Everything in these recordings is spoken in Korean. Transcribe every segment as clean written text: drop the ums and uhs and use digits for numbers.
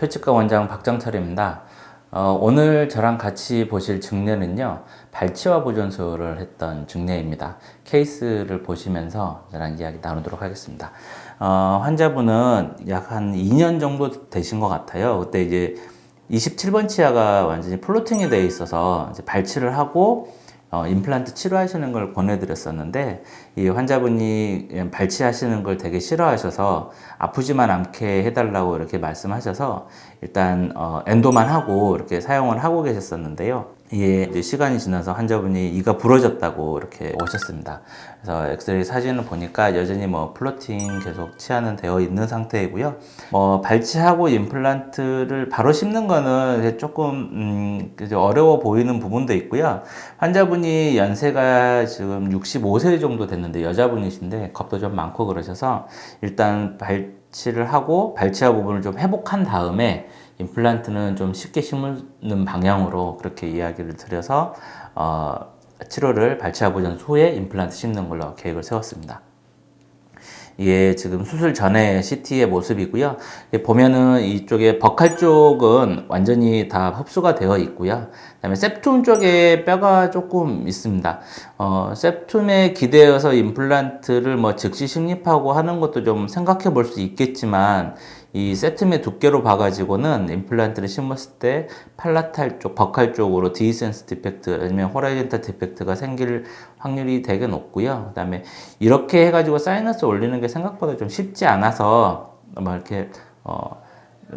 표치과 원장 박정철입니다. 오늘 저랑 같이 보실 증례는요, 발치와 보존술을 했던 증례입니다. 케이스를 보시면서 저랑 이야기 나누도록 하겠습니다. 환자분은 약 한 2년 정도 되신 것 같아요. 그때 이제 27번 치아가 완전히 플로팅이 되어 있어서 이제 발치를 하고 임플란트 치료하시는 걸 권해드렸었는데, 이 환자분이 발치하시는 걸 되게 싫어하셔서 아프지만 않게 해달라고 이렇게 말씀하셔서 일단 엔도만 하고 이렇게 사용을 하고 계셨었는데요. 이게 이제 시간이 지나서 환자분이 이가 부러졌다고 이렇게 오셨습니다. 그래서 엑스레이 사진을 보니까 여전히 플로팅 계속 치아는 되어 있는 상태이고요. 발치하고 임플란트를 바로 심는 거는 조금 어려워 보이는 부분도 있고요. 환자분이 연세가 지금 65세 정도 됐는데 여자분이신데 겁도 좀 많고 그러셔서 일단 발치를 하고 발치아 부분을 좀 회복한 다음에 임플란트는 좀 쉽게 심는 방향으로 그렇게 이야기를 드려서 치료를 발치아 보존 후에 임플란트 심는 걸로 계획을 세웠습니다. 이게 지금 수술 전에 CT의 모습이고요. 보면은 이쪽에 버칼 쪽은 완전히 다 흡수가 되어 있고요. 그다음에 septum 쪽에 뼈가 조금 있습니다. septum에 기대어서 임플란트를 즉시 식립하고 하는 것도 좀 생각해 볼 수 있겠지만, 이 septum의 두께로 봐가지고는 임플란트를 심었을 때 팔라탈 쪽, 버칼 쪽으로 디센스 디펙트 아니면 호라이젠탈 디펙트가 생길 확률이 되게 높고요. 그 다음에 이렇게 해가지고 사이너스 올리는 게 생각보다 좀 쉽지 않아서 이렇게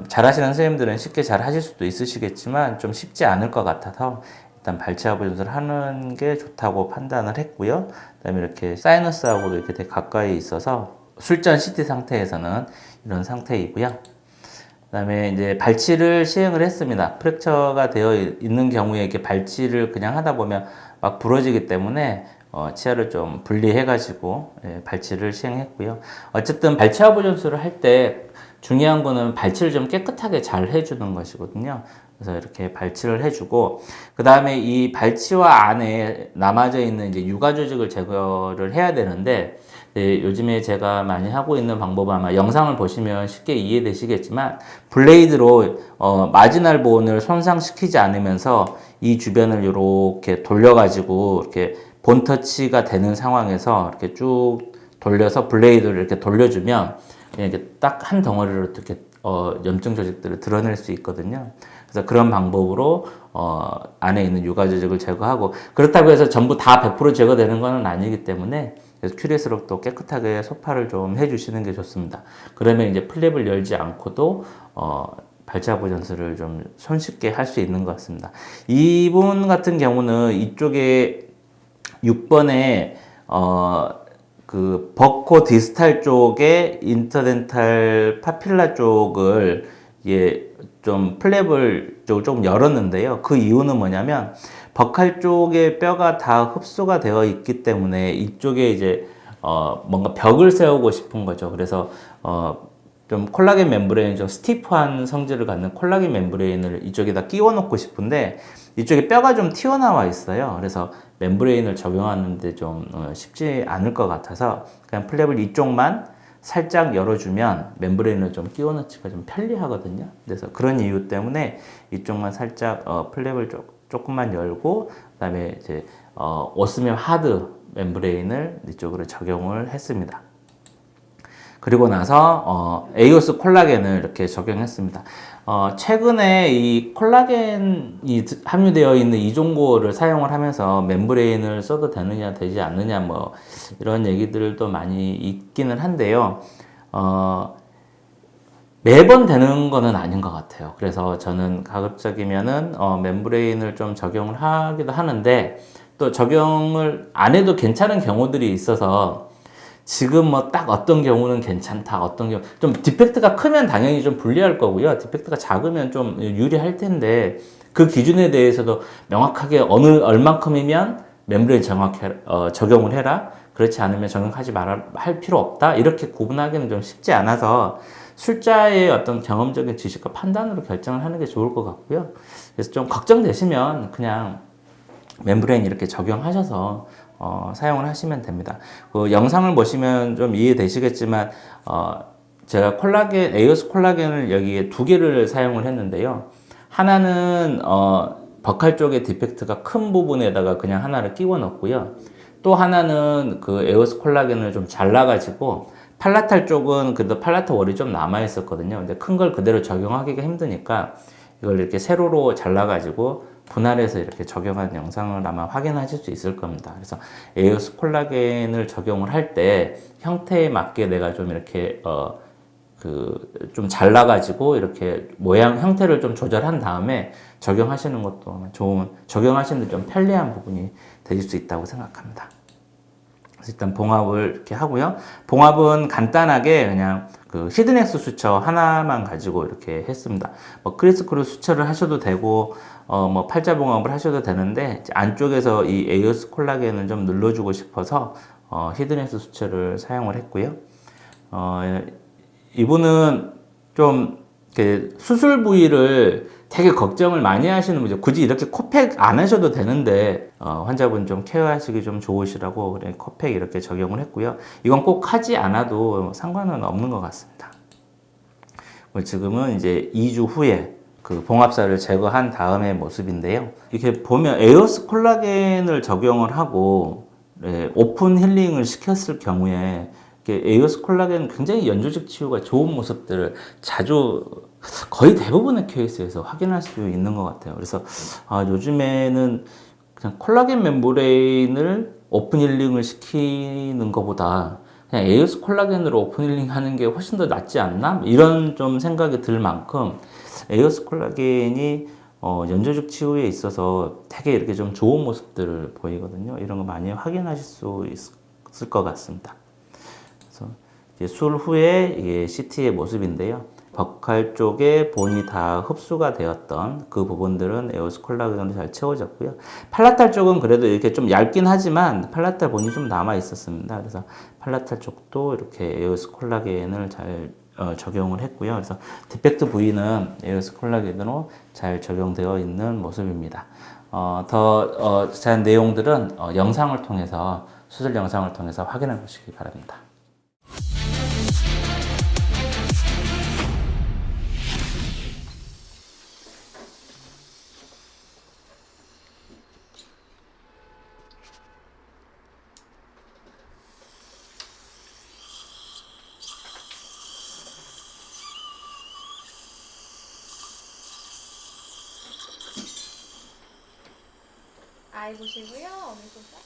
잘하시는 선생님들은 쉽게 잘 하실 수도 있으시겠지만 좀 쉽지 않을 것 같아서 일단 발치아 보존술을 하는 게 좋다고 판단을 했고요. 그 다음에 이렇게 사이너스하고도 이렇게 되게 가까이 있어서 술전 CT 상태에서는 이런 상태이고요. 그 다음에 이제 발치를 시행을 했습니다. 프랙처가 되어 있는 경우에 이렇게 발치를 그냥 하다 보면 막 부러지기 때문에 치아를 좀 분리해가지고 발치를 시행했고요. 어쨌든 발치아 보존술을 할 때 중요한 거는 발치를 좀 깨끗하게 잘 해주는 것이거든요. 그래서 이렇게 발치를 해주고, 그 다음에 이 발치와 안에 남아져 있는 이제 유가 조직을 제거를 해야 되는데, 요즘에 제가 많이 하고 있는 방법은 아마 영상을 보시면 쉽게 이해되시겠지만, 블레이드로 마지날 본을 손상시키지 않으면서 이 주변을 이렇게 돌려가지고 이렇게 본터치가 되는 상황에서 이렇게 쭉 돌려서 블레이드를 이렇게 돌려주면 이렇게 딱 한 덩어리로 이렇게 염증 조직들을 드러낼 수 있거든요. 그래서 그런 방법으로 안에 있는 유가 조직을 제거하고, 그렇다고 해서 전부 다 100% 제거되는 건 아니기 때문에 그래서 큐리스로 또 깨끗하게 소파를 좀 해주시는 게 좋습니다. 그러면 이제 플랩을 열지 않고도 발치아 보존술을 좀 손쉽게 할 수 있는 것 같습니다. 이분 같은 경우는 이쪽에 6번에 그 버코 디스탈 쪽에 인터덴탈 파필라 쪽을 좀 플랩을 조금 열었는데요. 그 이유는 뭐냐면 버칼 쪽에 뼈가 다 흡수가 되어 있기 때문에 이쪽에 이제 뭔가 벽을 세우고 싶은 거죠. 그래서 좀 콜라겐 멤브레인, 좀 스티프한 성질을 갖는 콜라겐 멤브레인을 이쪽에다 끼워 놓고 싶은데 이쪽에 뼈가 좀 튀어나와 있어요. 그래서 멤브레인을 적용하는데 좀 쉽지 않을 것 같아서 그냥 플랩을 이쪽만 살짝 열어주면 멤브레인을 좀 끼워 넣기가 좀 편리하거든요. 그래서 그런 이유 때문에 이쪽만 살짝 플랩을 조금만 열고, 그 다음에 이제 오스미엄 하드 멤브레인을 이쪽으로 적용을 했습니다. 그리고 나서 에이오스 콜라겐을 이렇게 적용했습니다. 최근에 이 콜라겐이 함유되어 있는 이종고를 사용을 하면서 멤브레인을 써도 되느냐 되지 않느냐 이런 얘기들도 많이 있기는 한데요. 매번 되는 거는 아닌 것 같아요. 그래서 저는 가급적이면은 멤브레인을 좀 적용을 하기도 하는데, 또 적용을 안 해도 괜찮은 경우들이 있어서 지금 딱 어떤 경우는 괜찮다, 어떤 경우 좀 디펙트가 크면 당연히 좀 불리할 거고요. 디펙트가 작으면 좀 유리할 텐데, 그 기준에 대해서도 명확하게 얼만큼이면 멤브레인 적용을 해라, 그렇지 않으면 적용하지 할 필요 없다, 이렇게 구분하기는 좀 쉽지 않아서 술자의 어떤 경험적인 지식과 판단으로 결정을 하는 게 좋을 것 같고요. 그래서 좀 걱정되시면 그냥 멤브레인 이렇게 적용하셔서 사용을 하시면 됩니다. 그 영상을 보시면 좀 이해되시겠지만 제가 에오스 콜라겐을 여기에 두 개를 사용을 했는데요. 하나는 버칼 쪽에 디펙트가 큰 부분에다가 그냥 하나를 끼워 넣었고요. 또 하나는 그 에오스 콜라겐을 좀 잘라가지고 팔라탈 쪽은 그래도 팔라탈 월이 좀 남아 있었거든요. 근데 큰 걸 그대로 적용하기가 힘드니까 이걸 이렇게 세로로 잘라가지고 분할해서 이렇게 적용한 영상을 아마 확인하실 수 있을 겁니다. 그래서 에오스 콜라겐을 적용을 할 때 형태에 맞게 내가 좀 이렇게 좀 잘라가지고 이렇게 모양 형태를 좀 조절한 다음에 적용하시는 것도 적용하시는 데 좀 편리한 부분이 되실 수 있다고 생각합니다. 그래서 일단 봉합을 이렇게 하고요. 봉합은 간단하게 그냥 그 히든엑스 수처 하나만 가지고 이렇게 했습니다. 뭐 크리스크루 수처를 하셔도 되고, 뭐 팔자 봉합을 하셔도 되는데, 안쪽에서 이 에오스 콜라겐을 좀 눌러주고 싶어서, 히든엑스 수처를 사용을 했고요. 이분은 좀 수술 부위를 되게 걱정을 많이 하시는 분이죠. 굳이 이렇게 코팩 안 하셔도 되는데 환자분 좀 케어하시기 좀 좋으시라고 코팩 이렇게 적용을 했고요. 이건 꼭 하지 않아도 상관은 없는 것 같습니다. 지금은 이제 2주 후에 그 봉합살을 제거한 다음의 모습인데요. 이렇게 보면 에오스 콜라겐을 적용을 하고 오픈 힐링을 시켰을 경우에 에오스 콜라겐은 굉장히 연조직 치유가 좋은 모습들을 자주 거의 대부분의 케이스에서 확인할 수 있는 것 같아요. 그래서 요즘에는 그냥 콜라겐 멤브레인을 오픈 힐링을 시키는 것보다 그냥 에오스 콜라겐으로 오픈 힐링 하는 게 훨씬 더 낫지 않나? 이런 좀 생각이 들 만큼 에오스 콜라겐이 연조직 치유에 있어서 되게 이렇게 좀 좋은 모습들을 보이거든요. 이런 거 많이 확인하실 수 있을 것 같습니다. 그래서 이제 술 후에 이게 CT의 모습인데요. 버칼 쪽에 본이 다 흡수가 되었던 그 부분들은 에오스 콜라겐으로 잘 채워졌고요. 팔라탈 쪽은 그래도 이렇게 좀 얇긴 하지만 팔라탈 본이 좀 남아 있었습니다. 그래서 팔라탈 쪽도 이렇게 에오스 콜라겐을 잘 적용을 했고요. 그래서 디펙트 부위는 에오스 콜라겐으로 잘 적용되어 있는 모습입니다. 더 자세한 내용들은 영상을 통해서 수술 영상을 통해서 확인해 보시기 바랍니다. 아이 보시고요. 어느 손가?